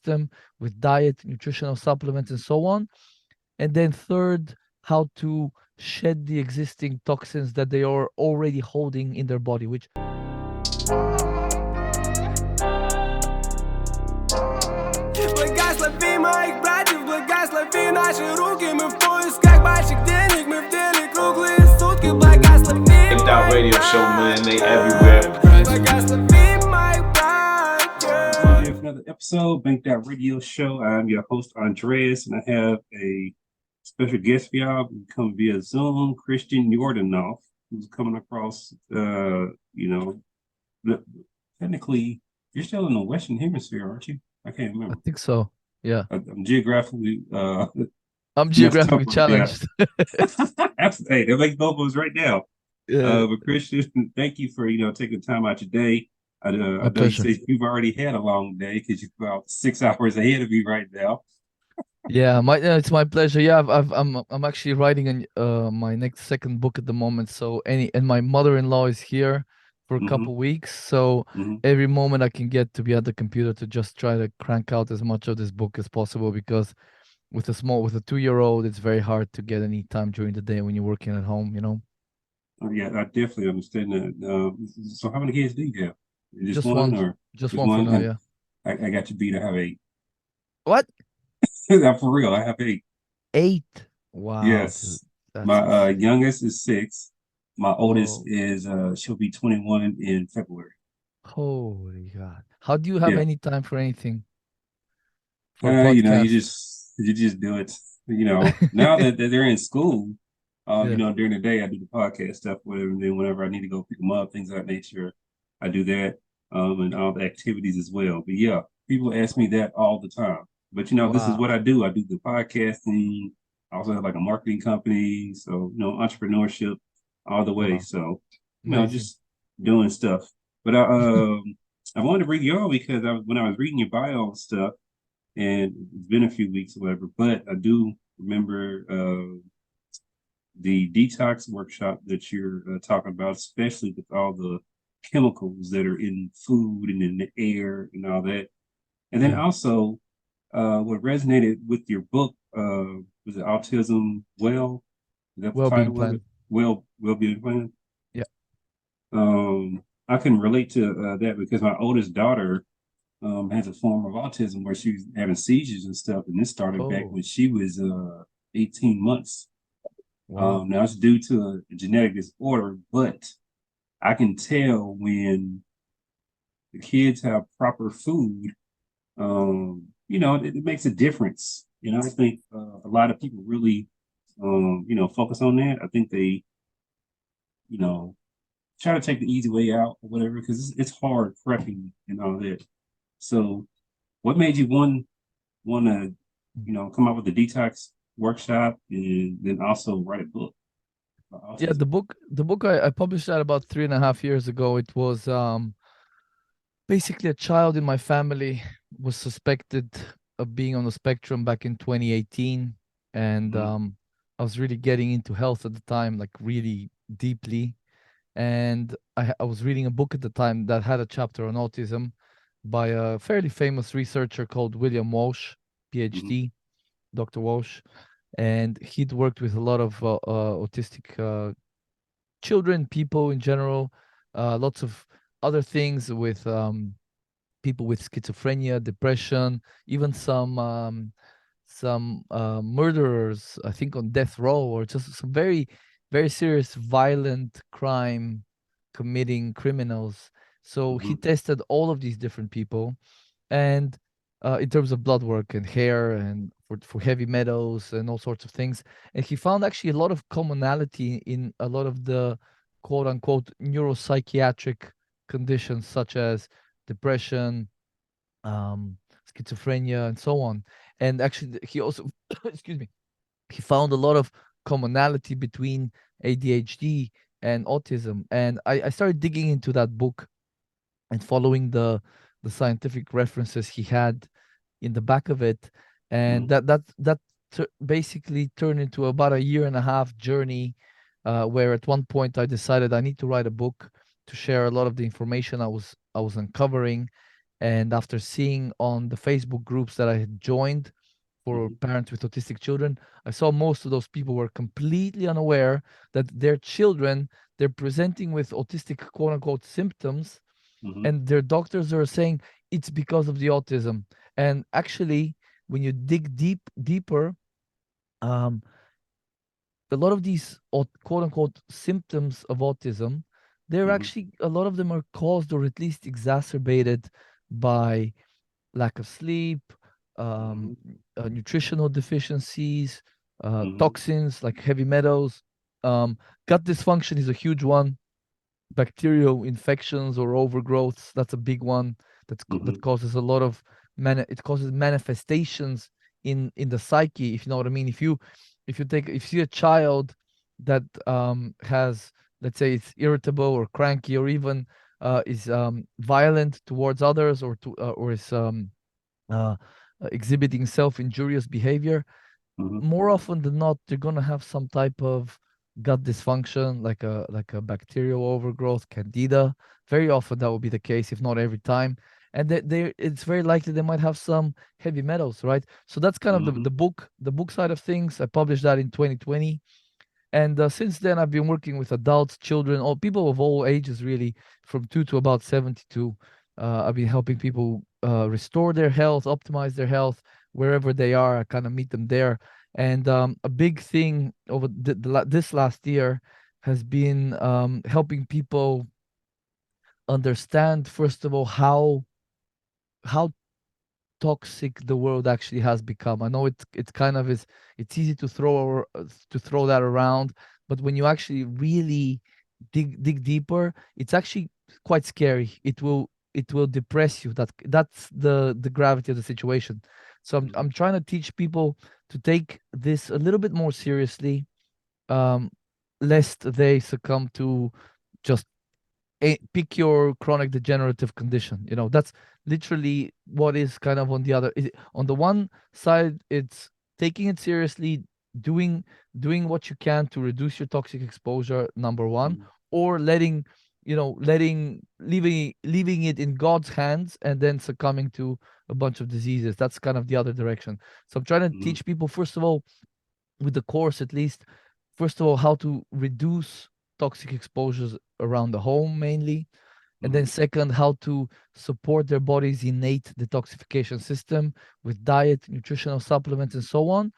system with diet, nutritional supplements, and so on. And then third, how to shed the existing toxins that they are already holding in their body, which Radio show, man, they everywhere. For another episode, Banked Out Radio Show. I'm your host Andreas, and I have a special guest for y'all. We come via Zoom, Christian Yordanov, who's coming across. Technically, you're still in the Western Hemisphere, aren't you? I can't remember. I think so. Yeah, I'm geographically. I'm geographically challenged. Absolutely, that makes both of us right now. Yeah. But Christian, thank you for taking time out your day. I know you said you've already had a long day because you're about 6 hours ahead of me right now. Yeah, it's my pleasure. Yeah, I'm actually writing my second book at the moment. So and my mother-in-law is here for a couple weeks. So every moment I can get to be at the computer to just try to crank out as much of this book as possible, because with a 2-year-old, it's very hard to get any time during the day when you're working at home. Oh, yeah, I definitely understand that. So how many kids do you have? Just one, or just one for now, yeah. I got to be to have 8. What? For real, I have 8. 8? Wow. Yes. My youngest is 6. My oldest is she'll be 21 in February. Holy God! How do you have any time for anything? For you just do it. Now that they're in school. During the day I do the podcast stuff, whatever, and then whenever I need to go pick them up, things of that nature, I do that, and all the activities as well. But yeah, people ask me that all the time. But this is what I do. I do the podcasting. I also have like a marketing company, so entrepreneurship all the way. So just doing stuff. But I wanted to bring you on because when I was reading your bio and stuff, and it's been a few weeks or whatever, but I do remember the detox workshop that you're talking about, especially with all the chemicals that are in food and in the air and all that. And then also what resonated with your book was it Autism Well-being Plan. Well-being Plan. Yeah. I can relate to that because my oldest daughter has a form of autism where she's having seizures and stuff, and this started back when she was 18 months. Wow. Now it's due to a genetic disorder, but I can tell when the kids have proper food, it makes a difference. I think a lot of people really, focus on that. I think they, try to take the easy way out or whatever, because it's hard prepping and all that. So what made you want to, come up with the detox workshop and then also write a book? Yeah, the book I published that about 3.5 years ago. It was basically a child in my family was suspected of being on the spectrum back in 2018, and I was really getting into health at the time, like really deeply. And I was reading a book at the time that had a chapter on autism by a fairly famous researcher called William Walsh, PhD, Dr. Walsh. And he'd worked with a lot of autistic children, people in general, lots of other things with people with schizophrenia, depression, even some murderers, I think, on death row, or just some very, very serious violent crime committing criminals. So he tested all of these different people, and in terms of blood work and hair and for heavy metals and all sorts of things. And he found actually a lot of commonality in a lot of the quote unquote neuropsychiatric conditions such as depression, schizophrenia, and so on. And actually he also, excuse me, he found a lot of commonality between ADHD and autism. And I started digging into that book and following the scientific references he had in the back of it, and that basically turned into about a 1.5 year journey, where at one point I decided I need to write a book to share a lot of the information I was uncovering, And after seeing on the Facebook groups that I had joined for Mhm. parents with autistic children, I saw most of those people were completely unaware that their children, they're presenting with autistic quote unquote symptoms, Mhm. and their doctors are saying it's because of the autism. And actually, when you dig deeper, um, a lot of these quote unquote symptoms of autism, they're Mhm. actually, a lot of them are caused or at least exacerbated by lack of sleep, um, Mhm. nutritional deficiencies, Mhm. toxins like heavy metals. Gut dysfunction is a huge one. Bacterial infections or overgrowths, that's a big one. That Mhm. causes a lot of it causes manifestations in the psyche, if you know what I mean. If you see a child that has, let's say, it's irritable or cranky, or even is violent towards others, or is uh, exhibiting self-injurious behavior, Mhm. more often than not, they're gonna have some type of gut dysfunction, like a bacterial overgrowth, candida. Very often that will be the case, if not every time. And it's very likely they might have some heavy metals, right? So that's kind of Mhm. the book side of things. I published that in 2020, and since then, I've been working with adults, children, or people of all ages, really, from 2 to about 72. I've been helping people restore their health, optimize their health wherever they are. I kind of meet them there. And a big thing over this last year has been helping people understand, first of all, how toxic the world actually has become. I know it kind of is. It's easy to throw that around, but when you actually really dig deeper, it's actually quite scary. It will depress you. That's the gravity of the situation. So I'm Mhm. trying to teach people to take this a little bit more seriously, um, lest they succumb to just pick your chronic degenerative condition. That's literally what is kind of on the other. On the one side, it's taking it seriously, doing doing what you can to reduce your toxic exposure, number one, Mhm. or leaving it in God's hands and then succumbing to a bunch of diseases. That's kind of the other direction. So I'm trying to Mhm. teach people, first of all, with the course at least, first of all, how to reduce toxic exposures around the home mainly, and then Mhm. second, how to support their body's innate detoxification system with diet, nutritional supplements, and so on.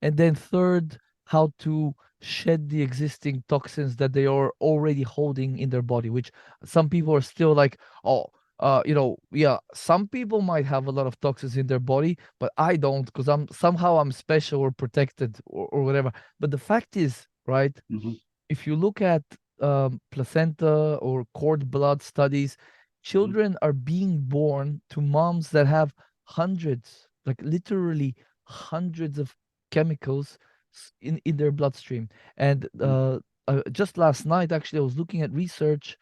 And then third, how to shed the existing toxins that they are already holding in their body, which some people are still like, oh, yeah, some people might have a lot of toxins in their body, but I don't, because I'm special or protected, or whatever. But the fact is, right, Mhm. if you look at placenta or cord blood studies, Mhm. children are being born to moms that have hundreds, like literally hundreds of chemicals in their bloodstream. And Mhm. just last night, actually, I was looking at research.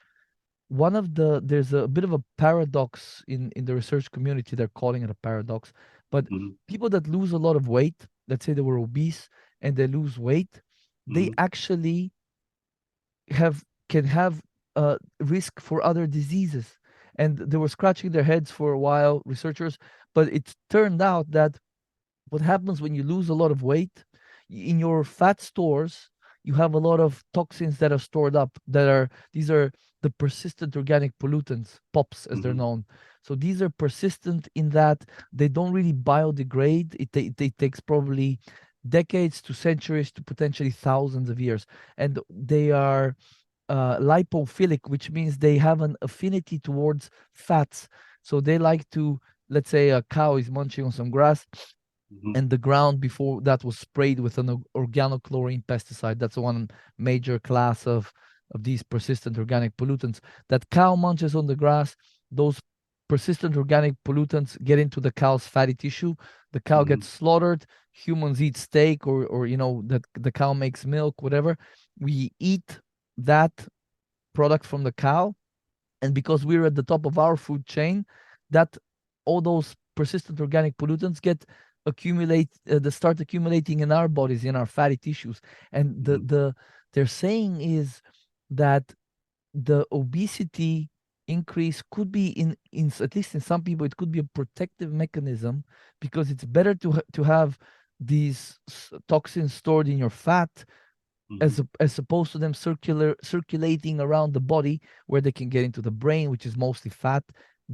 There's a bit of a paradox in the research community. They're calling it a paradox, but Mhm. people that lose a lot of weight, let's say they were obese and they lose weight, they Mhm. actually can have risk for other diseases. And they were scratching their heads for a while, researchers, but it turned out that what happens when you lose a lot of weight, in your fat stores, you have a lot of toxins that are stored up, these are the persistent organic pollutants, pops as they're Mhm. known. So these are persistent in that they don't really biodegrade. It takes probably decades to centuries to potentially thousands of years, and they are lipophilic, which means they have an affinity towards fats. So they like to, let's say a cow is munching on some grass, Mhm. and the ground before that was sprayed with an organochlorine pesticide. That's one major class of these persistent organic pollutants. That cow munches on the grass, those persistent organic pollutants get into the cow's fatty tissue. The cow Mhm. gets slaughtered. Humans eat steak, or that the cow makes milk, whatever. We eat that product from the cow, and because we're at the top of our food chain, that all those persistent organic pollutants they start accumulating in our bodies, in our fatty tissues. And Mhm. they're saying is that the obesity increase could be in at least in some people it could be a protective mechanism, because it's better to have these toxins stored in your fat as opposed to them circulating around the body, where they can get into the brain, which is mostly fat,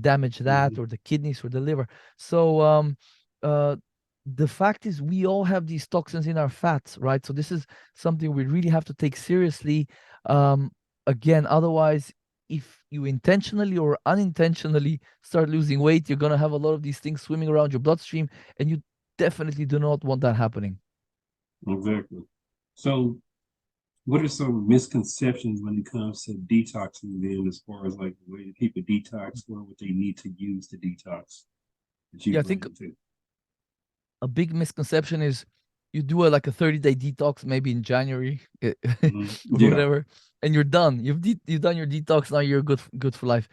damage that, or the kidneys or the liver. So uh the fact is, we all have these toxins in our fats, right? So this is something we really have to take seriously. Again, otherwise, if you intentionally or unintentionally start losing weight, you're going to have a lot of these things swimming around your bloodstream, and you definitely do not want that happening. Exactly. So, what are some misconceptions when it comes to detoxing then, as far as like the way that people detox or what they need to use to detox that Yeah, I you've run think into? a big misconception is you do like a 30-day detox maybe in January or Yeah. whatever, and you're done. You've done your detox. Now you're good for life.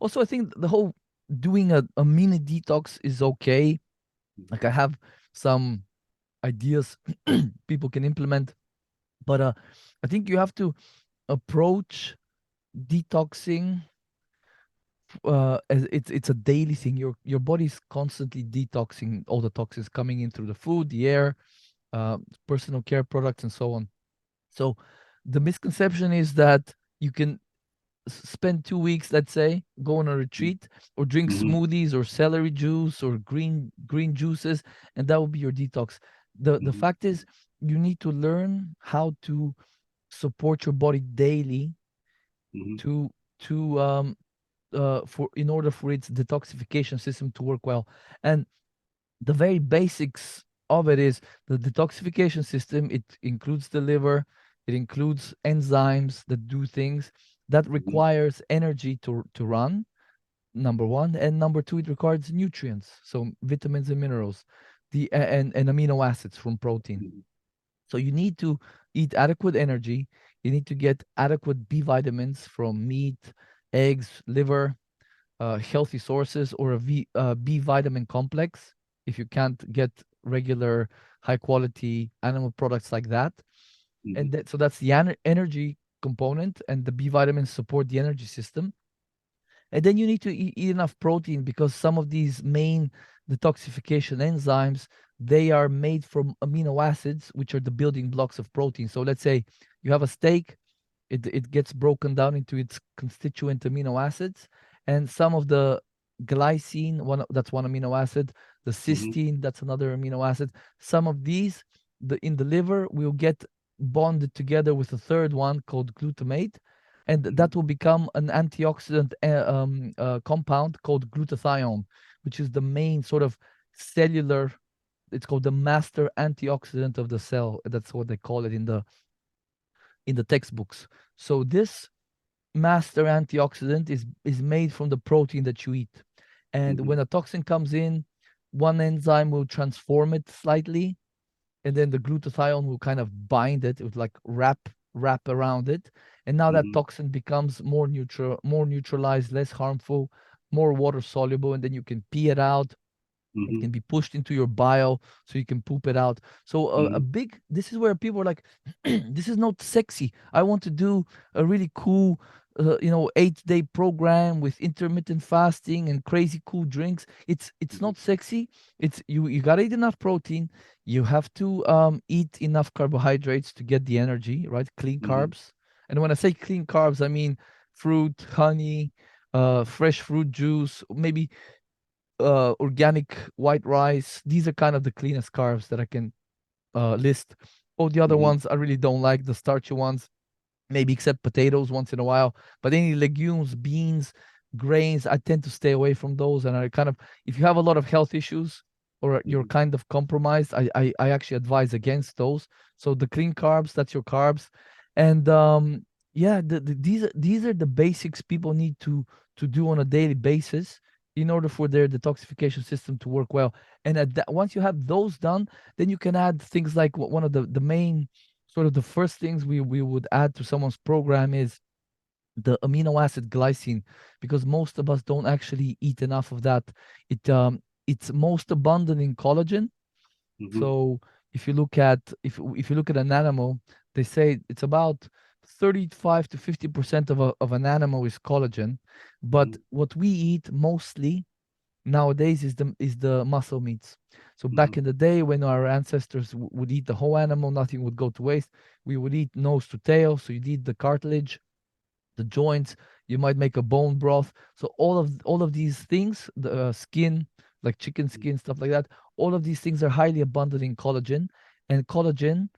Also, I think the whole doing a mini detox is okay. Like, I have some ideas people can implement, but I think you have to approach detoxing as it's a daily thing. Your body's constantly detoxing all the toxins coming in through the food, the air, uh, personal care products, and so on. So the misconception is that you can spend 2 weeks, let's say, go on a retreat or drink Mm-hmm. smoothies or celery juice or green juices, and that will be your detox. The Mm-hmm. fact is, you need to learn how to support your body daily Mm-hmm. to to for in order for its detoxification system to work well. And the very basics of it is the detoxification system. It includes the liver, it includes enzymes that do things that Mm-hmm. requires energy to run, number one, and number two, it requires nutrients, so vitamins and minerals, and amino acids from protein. Mm-hmm. So you need to eat adequate energy, you need to get adequate B vitamins from meat, eggs, liver, healthy sources, or B vitamin complex if you can't get regular high quality animal products like that. Mm-hmm. And so that's the energy component, and the B vitamins support the energy system. And then you need to eat enough protein, because some of these main detoxification enzymes, they are made from amino acids, which are the building blocks of protein. So let's say you have a steak, it gets broken down into its constituent amino acids, and some of the glycine, that's one amino acid, the Mm-hmm. cysteine, that's another amino acid. Some of these, in the liver, will get bonded together with a third one called glutamate, and Mm-hmm. that will become an antioxidant compound called glutathione, which is the main sort of cellular, it's called the master antioxidant of the cell. That's what they call it in the textbooks. So this master antioxidant is made from the protein that you eat. And Mm-hmm. when a toxin comes in, one enzyme will transform it slightly, and then the glutathione will kind of bind it. It would like wrap around it, and now that Mm-hmm. toxin becomes more neutralized, less harmful, more water soluble, and then you can pee it out. It Mm-hmm. can be pushed into your bile, so you can poop it out. So this is where people are like, this is not sexy. I want to do a really cool 8-day program with intermittent fasting and crazy cool drinks. It's Mm-hmm. not sexy. It's you got to eat enough protein. You have to eat enough carbohydrates to get the energy, right? Clean Mm-hmm. carbs. And when I say clean carbs, I mean fruit, honey, fresh fruit juice, maybe organic white rice. These are kind of the cleanest carbs that I can list. All the other Mm-hmm. ones I really don't like, the starchy ones, maybe except potatoes once in a while. But any legumes, beans, grains, I tend to stay away from those. And I kind of, if you have a lot of health issues or you're Mm-hmm. kind of compromised, I actually advise against those. So the clean carbs, that's your carbs. And yeah, these are the basics people need to do on a daily basis in order for their detoxification system to work well. And once you have those done, then you can add things like one of the main sort of the first things we would add to someone's program is the amino acid glycine, because most of us don't actually eat enough of that. It's most abundant in collagen. Mm-hmm. So if you look at an animal, they say it's about 35 to 50% of an animal is collagen, but what we eat mostly nowadays is the muscle meats. So back in the day when our ancestors would eat the whole animal, nothing would go to waste. We would eat nose to tail, so you'd eat the cartilage, the joints. You might make a bone broth. So all of these things, the skin, like chicken skin, stuff like that, all of these things are highly abundant in collagen. And collagen,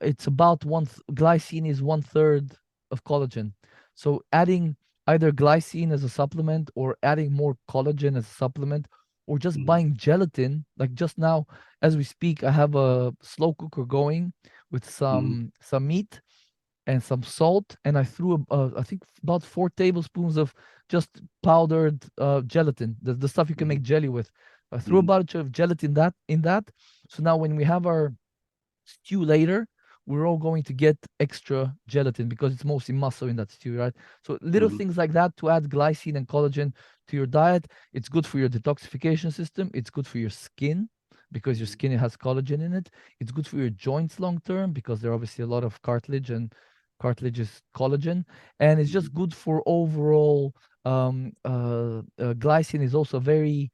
it's about glycine is 1/3 of collagen. So adding either glycine as a supplement or adding more collagen as a supplement, or just buying gelatin, like just now as we speak, I have a slow cooker going with some meat and some salt, and I threw I think about 4 tablespoons of just powdered gelatin, the stuff you can make jelly with. I threw a bunch of gelatin in that. So now when we have our stew later, we're all going to get extra gelatin because it's mostly muscle in that stew, right? So little things like that to add glycine and collagen to your diet. It's good for your detoxification system. It's good for your skin because your skin has collagen in it. It's good for your joints long term because there are obviously a lot of cartilage, and cartilage is collagen. And it's just good for overall glycine is also very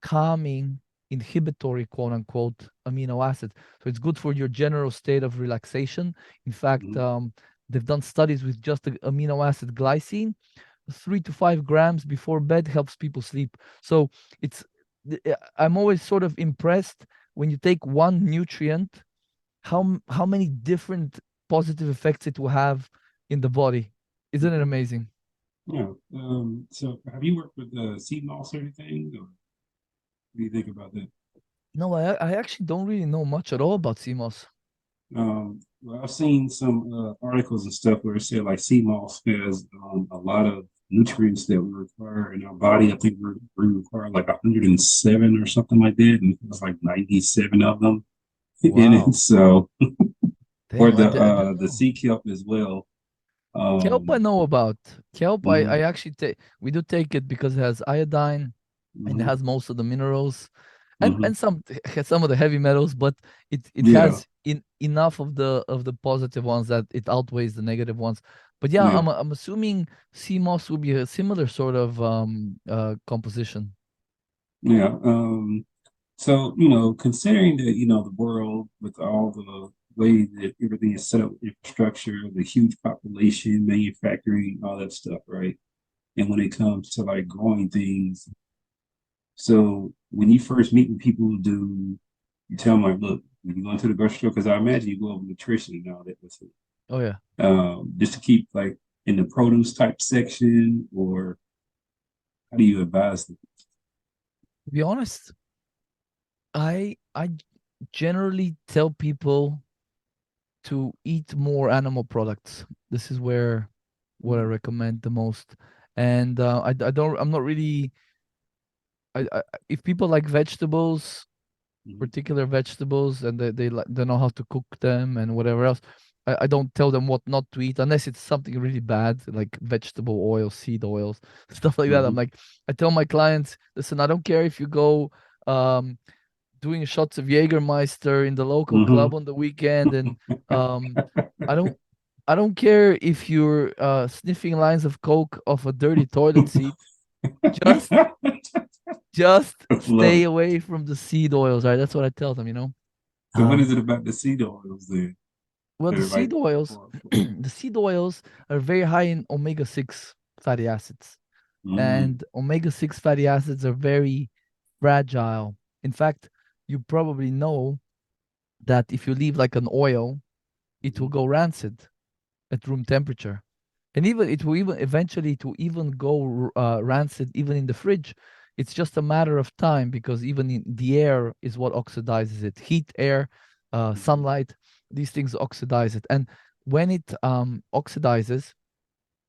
calming, inhibitory, quote unquote, amino acid. So it's good for your general state of relaxation. In fact, they've done studies with just the amino acid glycine. 3 to 5 grams before bed helps people sleep. So it's I'm always sort of impressed when you take one nutrient, how many different positive effects it will have in the body. Isn't it amazing? Yeah. So have you worked with sea moss or anything? Or what do you think about that? No, I actually don't really know much at all about CMOS. Well, I've seen some articles and stuff where it said like sea moss has a lot of nutrients that we require in our body. I think we require like 107 or something like that, and it's like 97 of them in it. Wow. So, or Damn, I didn't the know. sea kelp as well. Kelp I know about. Kelp, I Mhm, actually take, we do take it because it has iodine and it mhm, has most of the minerals mhm. and some of the heavy metals, but it Yeah, has enough of the positive ones that it outweighs the negative ones. But yeah, yeah, I'm assuming sea moss will be a similar sort of composition. yeah. So, considering that, the world with all the way that everything is set up, infrastructure, the huge population, manufacturing, all that stuff, right? And when it comes to like growing things, so when you first meet with people, do you tell them like, look, when you go into the grocery store, because I imagine you go over nutrition and all that with it, Oh yeah. just to keep like in the produce type section, or how do you advise them? To be honest, I generally tell people to eat more animal products. This is where what I recommend the most. And I'm not really if people like vegetables, Mhm, particular vegetables, and they know how to cook them and whatever else. I don't tell them what not to eat unless it's something really bad, like vegetable oil, seed oils, stuff like that. I'm mhm, like, I tell my clients, listen, I don't care if you go um, doing shots of Jägermeister in the local mhm. club on the weekend, and um, I don't I don't care if you're sniffing lines of coke off a dirty toilet seat. Just just Love stay it. away from the seed oils, right? That's what I tell them, you know. So what is Um, it about the seed oils then well, that the are like seed oils, for the seed oils are very high in omega-6 fatty acids, mm, and omega-6 fatty acids are very fragile. In fact, you probably know that if you leave like an oil, it will mhm, go rancid at room temperature, and even it will even eventually to even go rancid even in the fridge. It's just a matter of time because even in the air is what oxidizes it. Heat, air, mhm, sunlight, these things oxidize it, and when it oxidizes,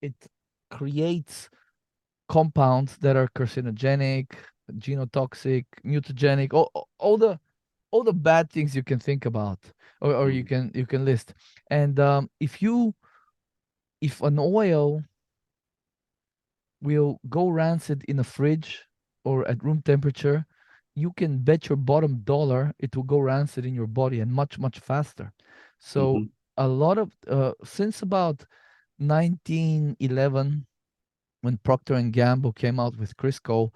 it creates compounds that are carcinogenic, genotoxic, mutagenic, all the bad things you can think about, or mhm, you can list. And if an oil will go rancid in a fridge or at room temperature, you can bet your bottom dollar it will go rancid in your body and much, much faster. So mhm, a lot of since about 1911, when Procter and Gamble came out with Crisco,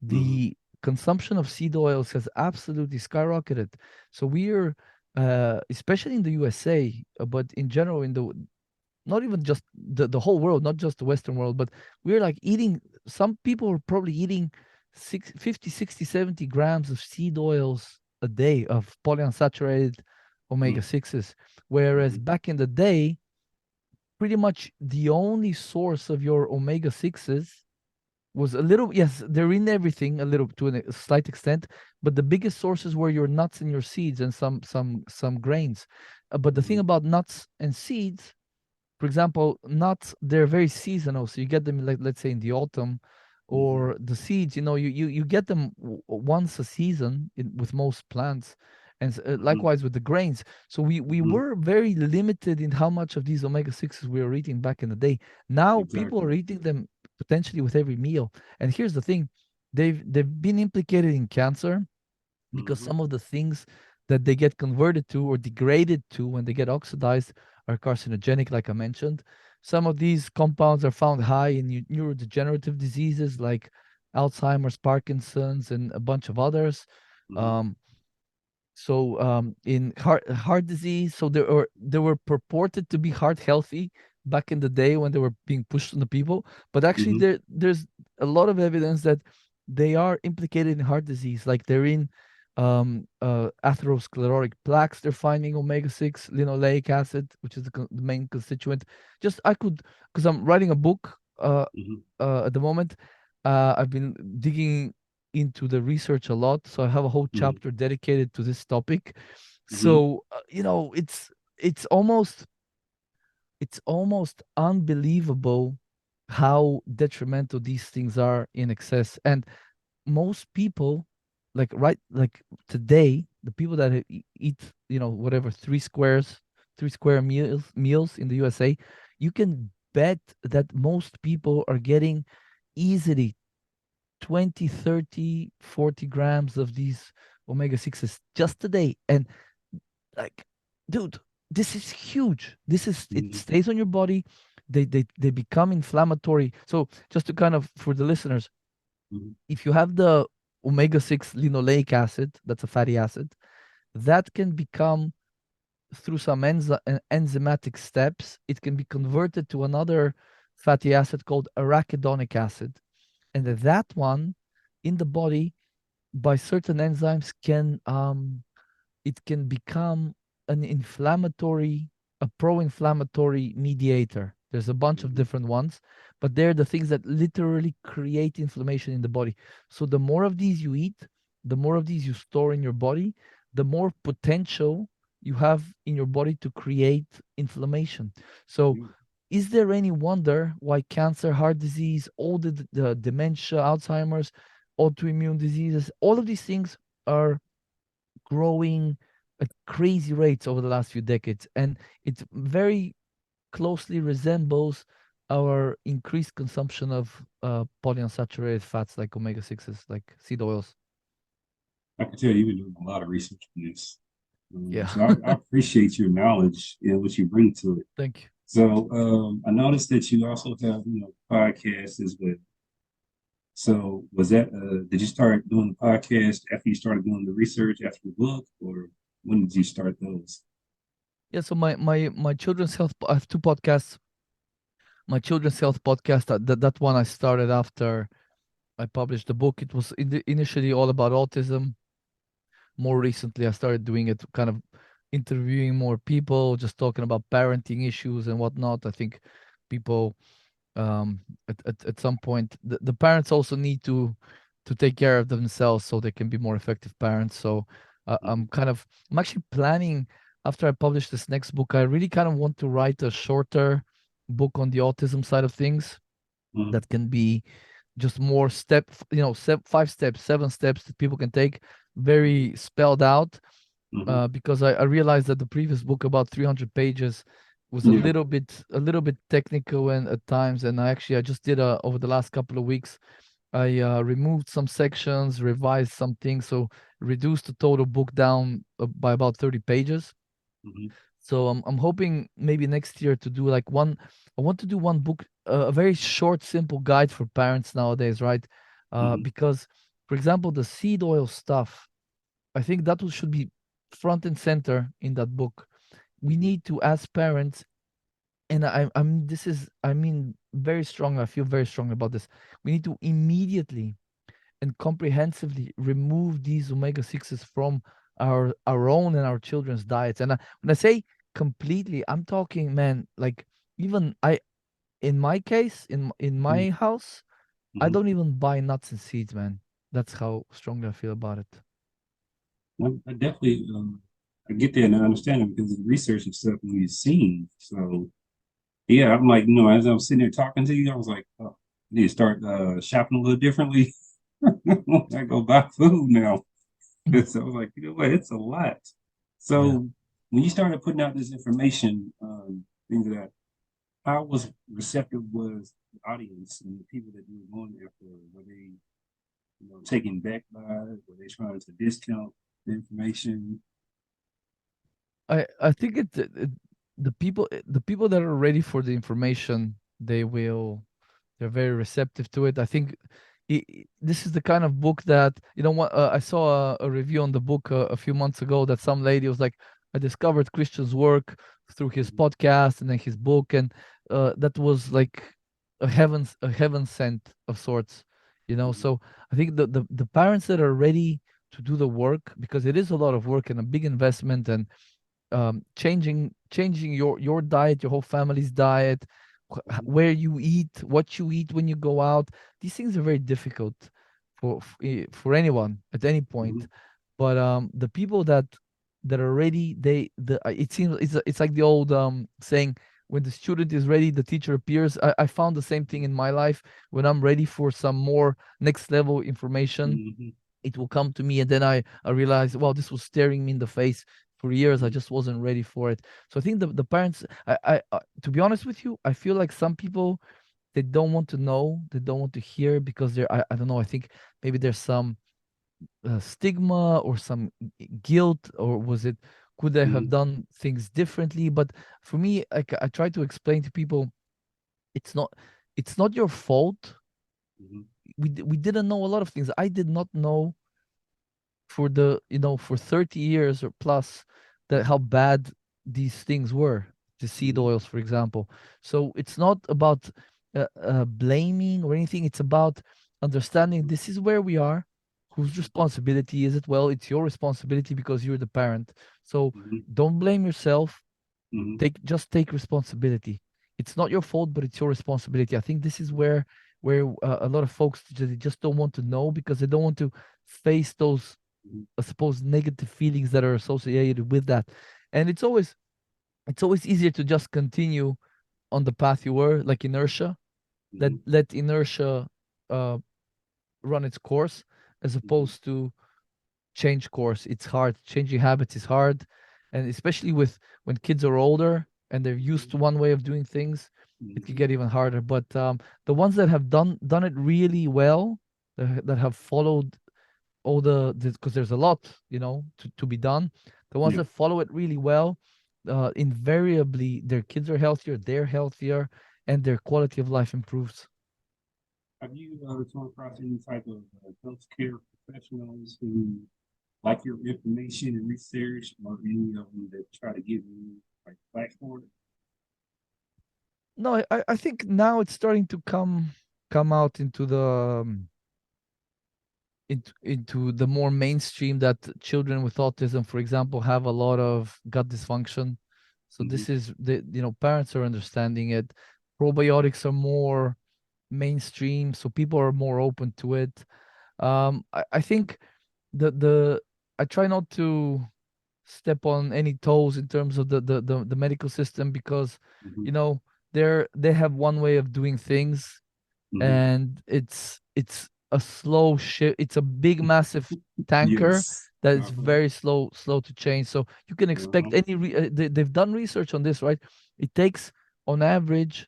Mm-hmm. the consumption of seed oils has absolutely skyrocketed. So we're, especially in the USA, but in general in the, not even just the whole world, not just the Western world, but we're like eating, some people are probably eating 50, 60, 70 grams of seed oils a day of polyunsaturated omega 6s. Whereas Mm-hmm. back in the day, pretty much the only source of your omega 6s was a little, yes, they're in everything a little to a slight extent, but the biggest sources were your nuts and your seeds and some grains. But the thing Mm-hmm. about nuts and seeds, for example, nuts, they're very seasonal. So you get them, like, let's say in the autumn, Mm-hmm. or the seeds, you get them once a season with most plants. And Mm-hmm. likewise with the grains. So we Mm-hmm. were very limited in how much of these omega 6s we were eating back in the day. Now people Exactly. are eating them potentially with every meal. And here's the thing, they've been implicated in cancer because Mm-hmm. some of the things that they get converted to or degraded to when they get oxidized are carcinogenic, like I mentioned. Some of these compounds are found high in neurodegenerative diseases like Alzheimer's, Parkinson's, and a bunch of others. Mm-hmm. Um, in heart disease, so they were purported to be heart healthy back in the day when they were being pushed on the people, but actually Mm-hmm. there's a lot of evidence that they are implicated in heart disease, like they're in atherosclerotic plaques. They're finding omega-6 linoleic acid, which is the main constituent. Just I could, because I'm writing a book Mm-hmm. at the moment. I've been digging into the research a lot, so I have a whole Mm-hmm. chapter dedicated to this topic. Mm-hmm. So it's almost unbelievable how detrimental these things are in excess. And most people, like today, the people that eat, whatever, three square meals in the USA, you can bet that most people are getting easily 20, 30, 40 grams of these omega 6s just today. And like, dude, this is huge. It Mm-hmm. stays on your body. They become inflammatory. So just to kind of, for the listeners, Mm-hmm. if you have the omega-6 linoleic acid, that's a fatty acid, that can become, through some enzymatic steps, it can be converted to another fatty acid called arachidonic acid. And that one in the body, by certain enzymes, it can become an inflammatory, a pro-inflammatory mediator. There's a bunch of Mm-hmm. different ones, but they're the things that literally create inflammation in the body. So the more of these you eat, the more of these you store in your body, the more potential you have in your body to create inflammation. So Yeah. is there any wonder why cancer, heart disease, all the dementia, Alzheimer's, autoimmune diseases, all of these things are growing at crazy rates over the last few decades, and it very closely resembles our increased consumption of polyunsaturated fats like omega 6s, like seed oils. I can tell you've been doing a lot of research on this. Yeah. So I appreciate your knowledge and what you bring to it. Thank you. So I noticed that you also have, podcasts as well. So was that did you start doing the podcast after you started doing the research after the book, or when did you start those? Yeah, so my children's health, I have two podcasts. My children's health podcast, that one I started after I published the book. It was initially all about autism. More recently, I started doing it, kind of interviewing more people, just talking about parenting issues and whatnot. I think people, at some point, the parents also need to take care of themselves so they can be more effective parents. So Mm-hmm. I'm actually planning, after I publish this next book, I really kind of want to write a shorter book on the autism side of things Mm-hmm. that can be just more five steps, 7 steps that people can take, very spelled out. Mm-hmm. Because I realized that the previous book, about 300 pages, was a Yeah. little bit technical and at times. And I just did over the last couple of weeks, I removed some sections, revised some things, so reduced the total book down by about 30 pages. Mm-hmm. So I'm hoping maybe next year to do like one. I want to do one book, a very short, simple guide for parents nowadays, right? Hmm. Because, for example, the seed oil stuff, I think that should be front and center in that book. We Hmm. need to ask parents, and I'm this is I mean very strong. I feel very strong about this. We need to immediately and comprehensively remove these omega 6s from our own and our children's diets. And when I say completely, I'm talking, man, like even I in my case in my house, I Hmm. don't even buy nuts and seeds, man. That's how strongly I feel about it. I definitely I get that and I understand it because of the research and stuff we've seen. So yeah, I'm like, as I'm sitting there talking to you, I was like, oh, I need to start shopping a little differently when I go buy food now. So I was like, you know what, it's a lot. Yeah. So when you started putting out this information, things like that, how was receptive was the audience and the people that you were going after? Were they, taken back by it? Were they trying to discount the information? I think the people that are ready for the information, they're very receptive to it. I think this is the kind of book that what I saw a review on the book a few months ago that some lady was like, I discovered Christian's work through his Mhm. podcast and then his book, and that was like a heaven sent of sorts, Mhm. So I think the parents that are ready to do the work, because it is a lot of work and a big investment, and changing your diet, your whole family's diet, Mhm. where you eat, what you eat when you go out. These things are very difficult for anyone at any point. Mhm. But the people that are ready, it seems it's like the old saying, when the student is ready, the teacher appears. I found the same thing in my life. When I'm ready for some more next level information, Mhm. it will come to me, and then I realized, wow, this was staring me in the face for years. I Mhm. just wasn't ready for it. So I think the parents, I to be honest with you, I feel like some people, they don't want to know, they don't want to hear, because I don't know, I think maybe there's some stigma or some guilt, or was it, could they have Mhm. done things differently? But for me, I try to explain to people, it's not it's not your fault. Mhm. We didn't know a lot of things. I did not know for the for 30 years or plus, that how bad these things were, the seed Mhm. oils, for example. So it's not about blaming or anything. It's about understanding this is where we are. Whose responsibility is it? Well, it's your responsibility because you're the parent. So Mhm. don't blame yourself. Mhm. Take responsibility. It's not your fault, but it's your responsibility. I think this is where a lot of folks just don't want to know, because they don't want to face those, Mhm. I suppose, negative feelings that are associated with that. And it's always easier to just continue on the path you were, like inertia. That Mhm. let inertia uh, run its course, as Mhm. opposed to change course. It's hard. Changing habits is hard, and especially with when kids are older and they're used to one way of doing things, it can Mhm. get even harder. But the ones that have done it really well, that have followed all because there's a lot, to be done. The ones Yeah. that follow it really well, invariably their kids are healthier, they're healthier, and their quality of life improves. Have you come across any type of healthcare professionals who like your information and research, or any of them that try to give you like flack for it? No, I think now it's starting to come out into the into the more mainstream, that children with autism, for example, have a lot of gut dysfunction. So Mhm. this is parents are understanding it. Probiotics are more mainstream, so people are more open to it. I think the I try not to step on any toes in terms of the medical system, because Mhm. you know they have one way of doing things, Mhm. and it's a slow shift. It's a big massive tanker Yes. that is Uh-huh. very slow to change. So you can expect Uh-huh. they've done research on this, right? It takes on average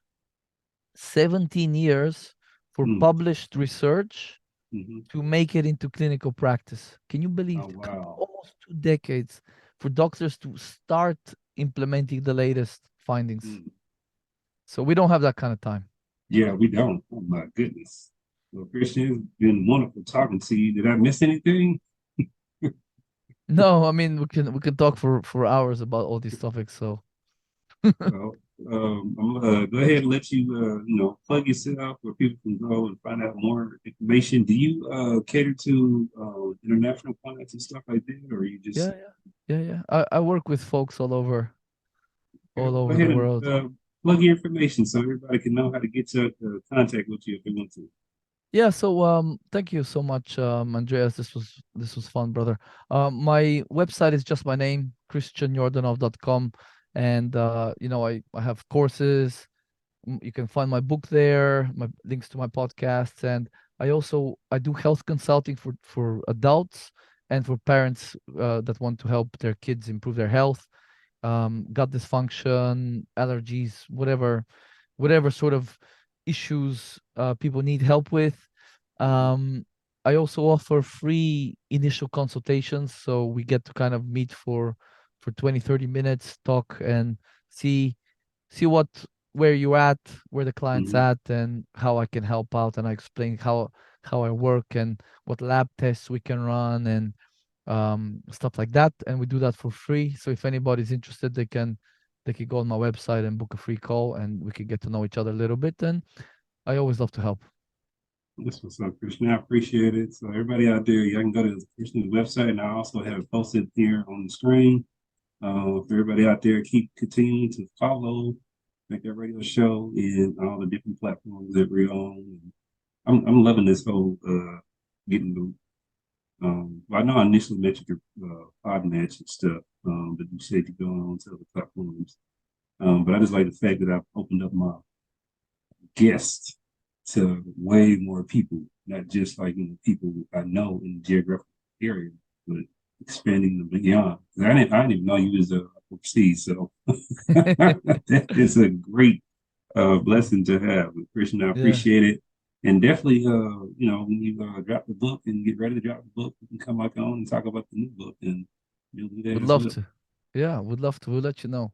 17 years for Mm. published research Mhm. to make it into clinical practice. Can you believe Oh wow. almost 2 decades for doctors to start implementing the latest findings. Mm. So we don't have that kind of time. Yeah, we don't. Oh my goodness. Well, Christian, it's been wonderful talking to you. Did I miss anything? No, I mean we can talk for hours about all these topics. So Well, I'm gonna go ahead and let you, plug yourself where people can go and find out more information. Do you cater to international clients and stuff like that, or you yeah, just yeah. I work with folks okay, all well, go over the ahead and world. plug your information so everybody can know how to get to contact with you if they want to. Yeah, so thank you so much, Andreas. This was fun, brother. My website is just my name, christianyordanov.com, and I have courses. You can find my book there, my links to my podcasts, and I do health consulting for adults and for parents that want to help their kids improve their health, gut dysfunction, allergies, whatever sort of issues people need help with. Um, I also offer free initial consultations, so we get to kind of meet for 20, 30 minutes, talk and see see what where you're at, where the client's Mm-hmm. at, and how I can help out. And I explain how I work and what lab tests we can run and stuff like that. And we do that for free. So if anybody's interested, they can go on my website and book a free call, and we can get to know each other a little bit. And I always love to help. This was up, Christian. I appreciate it. So everybody out there, y'all can go to Christian's website, and I also have it posted here on the screen. For everybody out there, keep continuing to follow Make That Radio Show in all the different platforms that we're on. I'm loving this whole getting the. I know I initially mentioned your pod match and stuff, but you said you're going on to other platforms. But I just like the fact that I've opened up my guest to way more people, not just like people I know in the geographical area, but expanding them beyond. 'Cause I didn't even know you was overseas, so that is a great blessing to have. Christian, I Yeah, appreciate it. And definitely, when you drop the book and get ready to drop the book, you can come back on and talk about the new book, and you'll do that would as love well. to. Yeah, would love to. We'll let you know.